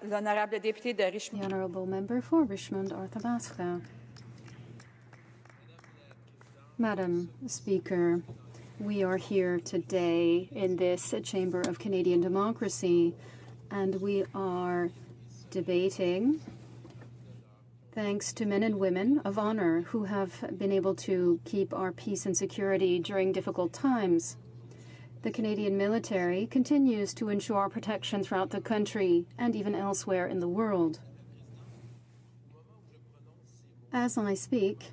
l'honorable député de Richmond. The honourable member for Richmond Arthabaska. Madam Speaker, we are here today in this Chamber of Canadian Democracy, and we are debating thanks to men and women of honour who have been able to keep our peace and security during difficult times. The Canadian military continues to ensure protection throughout the country and even elsewhere in the world. As I speak,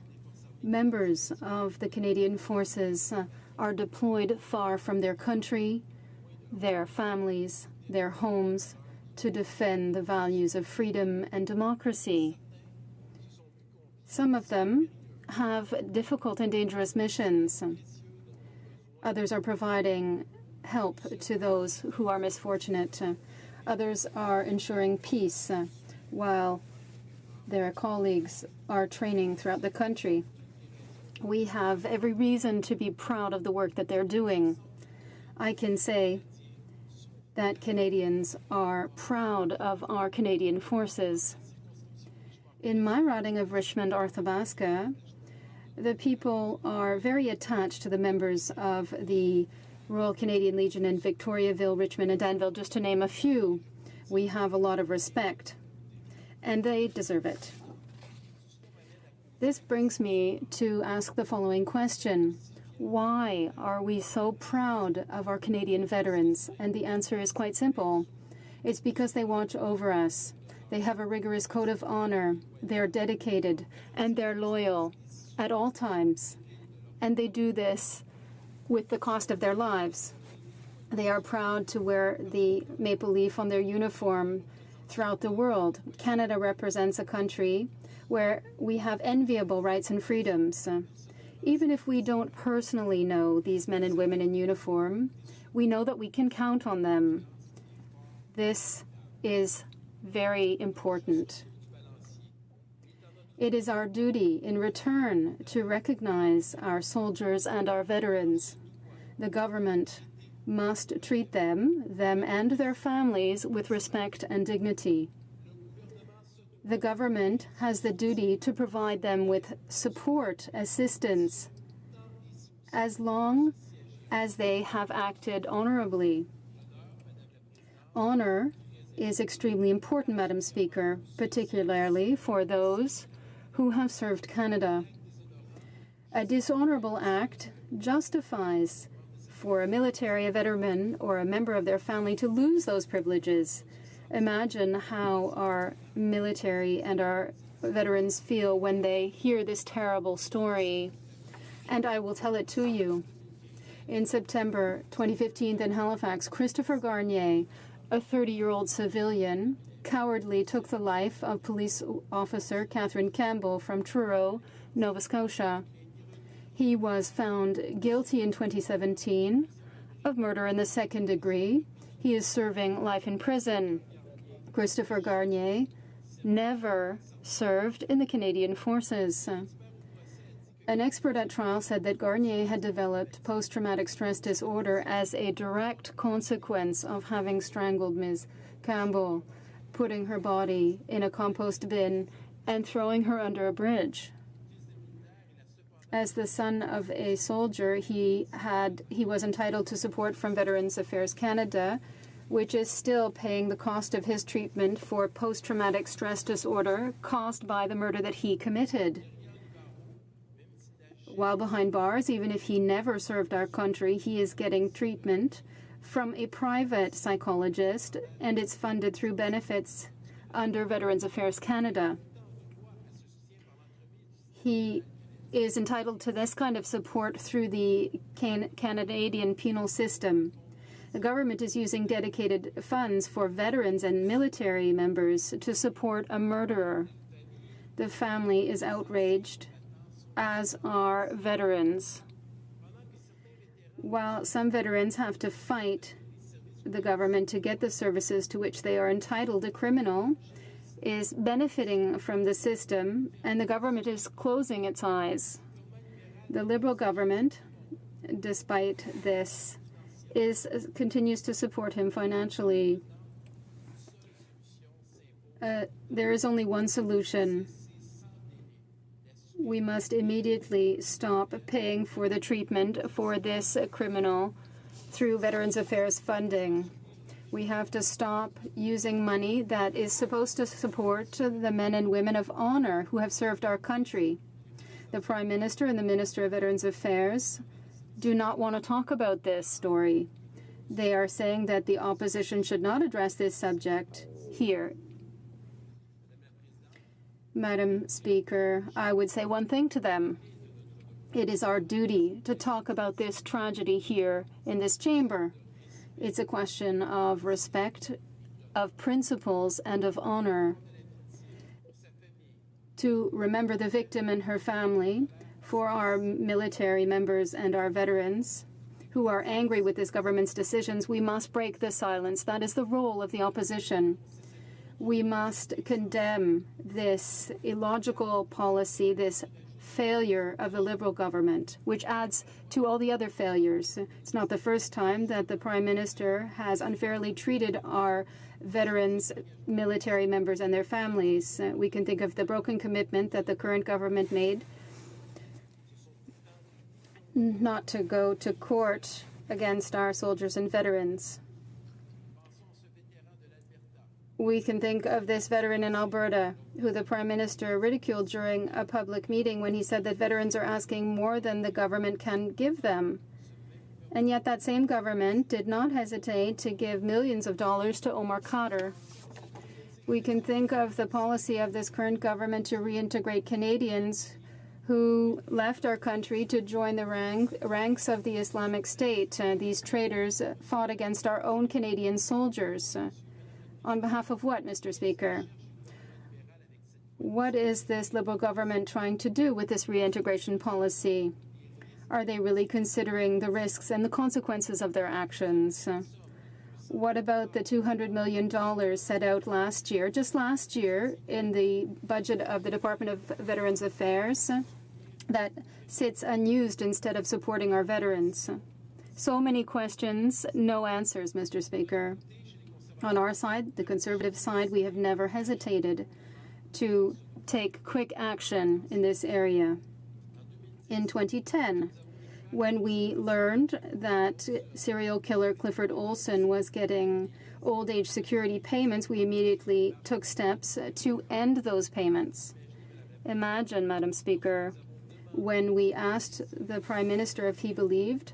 members of the Canadian Forces are deployed far from their country, their families, their homes, to defend the values of freedom and democracy. Some of them have difficult and dangerous missions. Others are providing help to those who are misfortunate. Others are ensuring peace while their colleagues are training throughout the country. We have every reason to be proud of the work that they're doing. I can say that Canadians are proud of our Canadian forces. In my riding of Richmond Arthabaska, the people are very attached to the members of the Royal Canadian Legion in Victoriaville, Richmond, and Danville, just to name a few. We have a lot of respect, and they deserve it. This brings me to ask the following question. Why are we so proud of our Canadian veterans? And the answer is quite simple. It's because they watch over us. They have a rigorous code of honor. They're dedicated, and they're loyal at all times, and they do this with the cost of their lives. They are proud to wear the maple leaf on their uniform throughout the world. Canada represents a country where we have enviable rights and freedoms. Even if we don't personally know these men and women in uniform, we know that we can count on them. This is very important. It is our duty in return to recognize our soldiers and our veterans. The government must treat them and their families with respect and dignity. The government has the duty to provide them with support, assistance, as long as they have acted honorably. Honor is extremely important, Madam Speaker, particularly for those who have served Canada. A dishonorable act justifies for a military, a veteran, or a member of their family to lose those privileges. Imagine how our military and our veterans feel when they hear this terrible story. And I will tell it to you. In September 2015 in Halifax, Christopher Garnier, a 30-year-old civilian, cowardly took the life of police officer Catherine Campbell from Truro, Nova Scotia. He was found guilty in 2017 of murder in the second degree. He is serving life in prison. Christopher Garnier never served in the Canadian Forces. An expert at trial said that Garnier had developed post-traumatic stress disorder as a direct consequence of having strangled Ms. Campbell, putting her body in a compost bin and throwing her under a bridge. As the son of a soldier, he was entitled to support from Veterans Affairs Canada, which is still paying the cost of his treatment for post-traumatic stress disorder caused by the murder that he committed. While behind bars, even if he never served our country, he is getting treatment from a private psychologist, and it's funded through benefits under Veterans Affairs Canada. He is entitled to this kind of support through the Canadian penal system. The government is using dedicated funds for veterans and military members to support a murderer. The family is outraged, as are veterans. While some veterans have to fight the government to get the services to which they are entitled, a criminal is benefiting from the system, and the government is closing its eyes. The Liberal government, despite this, continues to support him financially. There is only one solution. We must immediately stop paying for the treatment for this criminal through Veterans Affairs funding. We have to stop using money that is supposed to support the men and women of honor who have served our country. The Prime Minister and the Minister of Veterans Affairs do not want to talk about this story. They are saying that the opposition should not address this subject here. Madam Speaker, I would say one thing to them. It is our duty to talk about this tragedy here in this chamber. It's a question of respect, of principles, and of honor. To remember the victim and her family, for our military members and our veterans who are angry with this government's decisions, we must break the silence. That is the role of the opposition. We must condemn this illogical policy, this failure of the Liberal government, which adds to all the other failures. It's not the first time that the Prime Minister has unfairly treated our veterans, military members, and their families. We can think of the broken commitment that the current government made not to go to court against our soldiers and veterans. We can think of this veteran in Alberta who the Prime Minister ridiculed during a public meeting when he said that veterans are asking more than the government can give them. And yet that same government did not hesitate to give millions of dollars to Omar Khadr. We can think of the policy of this current government to reintegrate Canadians who left our country to join the ranks of the Islamic State. These traitors fought against our own Canadian soldiers. On behalf of what, Mr. Speaker? What is this Liberal government trying to do with this reintegration policy? Are they really considering the risks and the consequences of their actions? What about the $200 million set out last year, just last year, in the budget of the Department of Veterans Affairs that sits unused instead of supporting our veterans? So many questions, no answers, Mr. Speaker. On our side, the Conservative side, we have never hesitated to take quick action in this area. In 2010, when we learned that serial killer Clifford Olson was getting old age security payments, we immediately took steps to end those payments. Imagine, Madam Speaker, when we asked the Prime Minister if he believed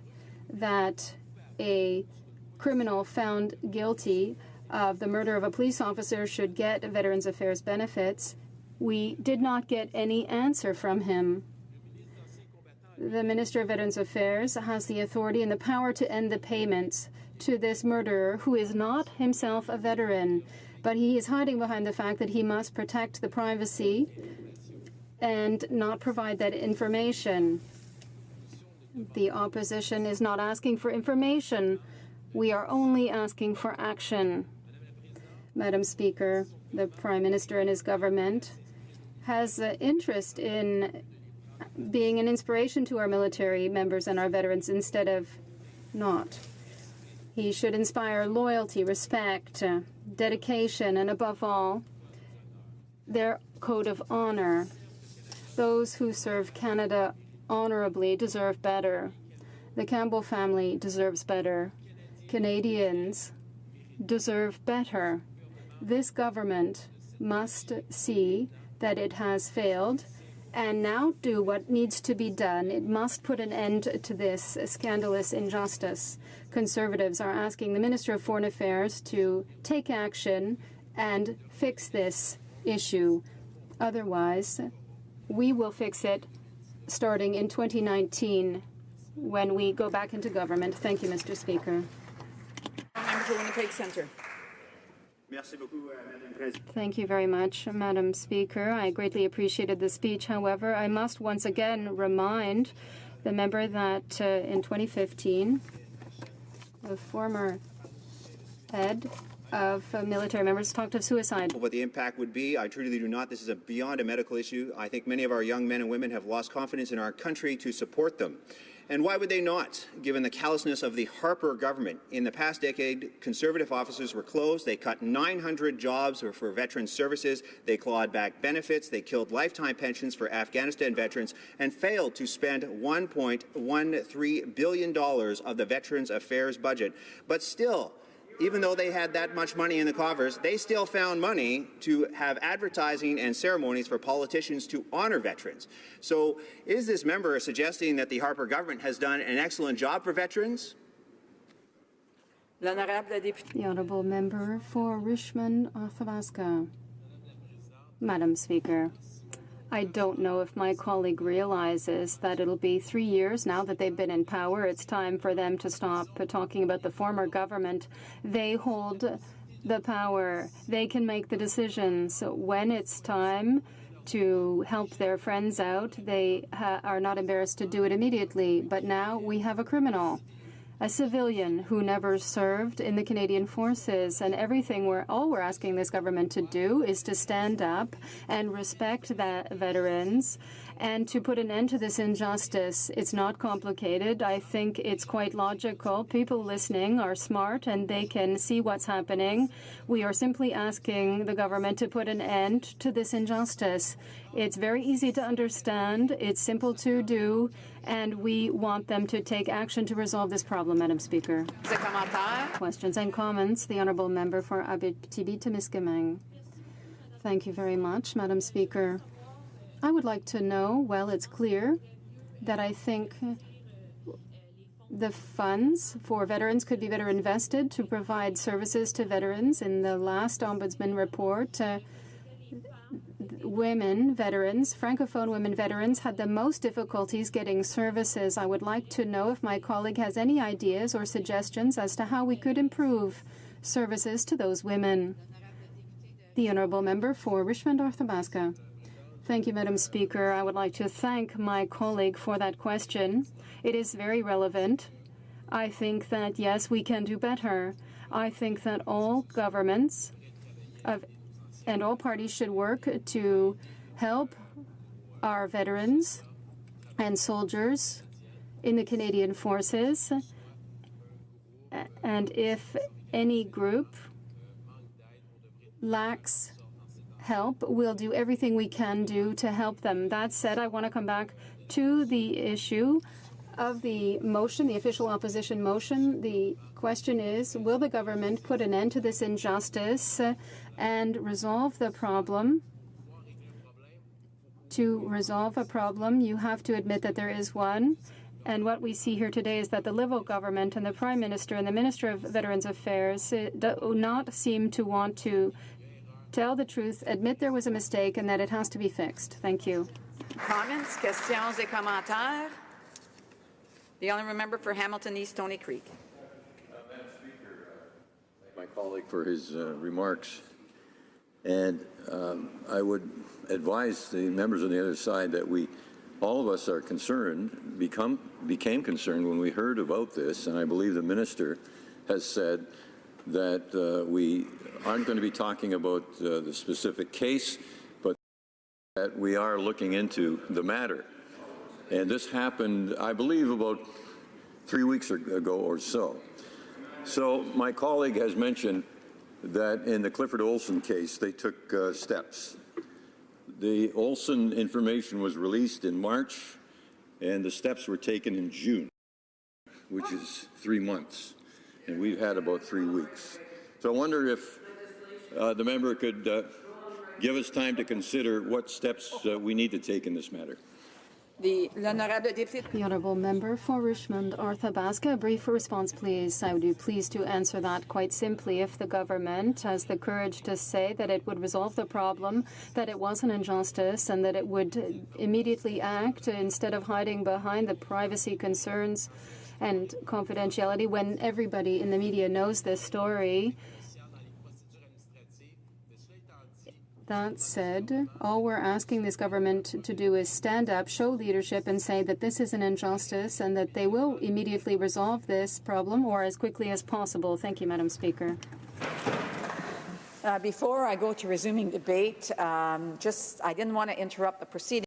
that a criminal found guilty of the murder of a police officer should get Veterans Affairs benefits, we did not get any answer from him. The Minister of Veterans Affairs has the authority and the power to end the payments to this murderer who is not himself a veteran, but he is hiding behind the fact that he must protect the privacy and not provide that information. The opposition is not asking for information. We are only asking for action. Madam Speaker, the Prime Minister and his government has interest in being an inspiration to our military members and our veterans instead of not. He should inspire loyalty, respect, dedication, and above all, their code of honor. Those who serve Canada honorably deserve better. The Campbell family deserves better. Canadians deserve better. This government must see that it has failed and now do what needs to be done. It must put an end to this scandalous injustice. Conservatives are asking the Minister of Foreign Affairs to take action and fix this issue. Otherwise, we will fix it starting in 2019 when we go back into government. Thank you, Mr. Speaker. Member for Winnipeg Centre. Thank you very much, Madam Speaker. I greatly appreciated the speech. However, I must once again remind the member that in 2015, the former head of military members talked of suicide. What the impact would be, I truly do not. This is beyond a medical issue. I think many of our young men and women have lost confidence in our country to support them. And why would they not, given the callousness of the Harper government? In the past decade, Conservative offices were closed. They cut 900 jobs for veteran services. They clawed back benefits. They killed lifetime pensions for Afghanistan veterans and failed to spend $1.13 billion of the Veterans Affairs budget. But still, even though they had that much money in the coffers, they still found money to have advertising and ceremonies for politicians to honor veterans. So is this member suggesting that the Harper government has done an excellent job for veterans? The honourable member for Richmond, Athabasca. Madam Speaker, I don't know if my colleague realizes that it'll be 3 years now that they've been in power. It's time for them to stop talking about the former government. They hold the power. They can make the decisions. When it's time to help their friends out, they are not embarrassed to do it immediately. But now we have a criminal, a civilian who never served in the Canadian Forces, and all we're asking this government to do is to stand up and respect the veterans and to put an end to this injustice. It's not complicated. I think it's quite logical. People listening are smart and they can see what's happening. We are simply asking the government to put an end to this injustice. It's very easy to understand. It's simple to do. And we want them to take action to resolve this problem, Madam Speaker. Questions and comments. The honourable member for Abitibi-Témiscamingue. Thank you very much, Madam Speaker. I would like to know, well, it's clear that I think the funds for veterans could be better invested to provide services to veterans. In the last Ombudsman report, women veterans, Francophone women veterans, had the most difficulties getting services. I would like to know if my colleague has any ideas or suggestions as to how we could improve services to those women. The honourable member for Richmond, Athabasca. Thank you, Madam Speaker. I would like to thank my colleague for that question. It is very relevant. I think that, yes, we can do better. I think that all governments and all parties should work to help our veterans and soldiers in the Canadian Forces. And if any group lacks help, we'll do everything we can do to help them. That said, I want to come back to the issue of the motion, the official opposition motion. The question is, will the government put an end to this injustice and resolve the problem? To resolve a problem, you have to admit that there is one. And what we see here today is that the Liberal government and the Prime Minister and the Minister of Veterans Affairs do not seem to want to tell the truth, admit there was a mistake, and that it has to be fixed. Thank you. Comments, questions et commentaires. The honourable member for Hamilton East, Stony Creek. Madam Speaker, my colleague for his remarks, and I would advise the members on the other side that all of us are concerned, became concerned when we heard about this, and I believe the minister has said that we aren't going to be talking about the specific case, but that we are looking into the matter. And this happened, I believe, about 3 weeks ago or so. So my colleague has mentioned that in the Clifford Olson case, they took steps. The Olson information was released in March, and the steps were taken in June, which is 3 months. And we've had about 3 weeks. So I wonder if the member could give us time to consider what steps we need to take in this matter. The honourable member for Richmond, Athabasca. A brief response, please. I would be pleased to answer that quite simply. If the government has the courage to say that it would resolve the problem, that it was an injustice, and that it would immediately act instead of hiding behind the privacy concerns and confidentiality, when everybody in the media knows this story. That said, all we're asking this government to do is stand up, show leadership, and say that this is an injustice and that they will immediately resolve this problem, or as quickly as possible. Thank you, Madam Speaker. Before I go to resuming debate, I didn't want to interrupt the proceedings.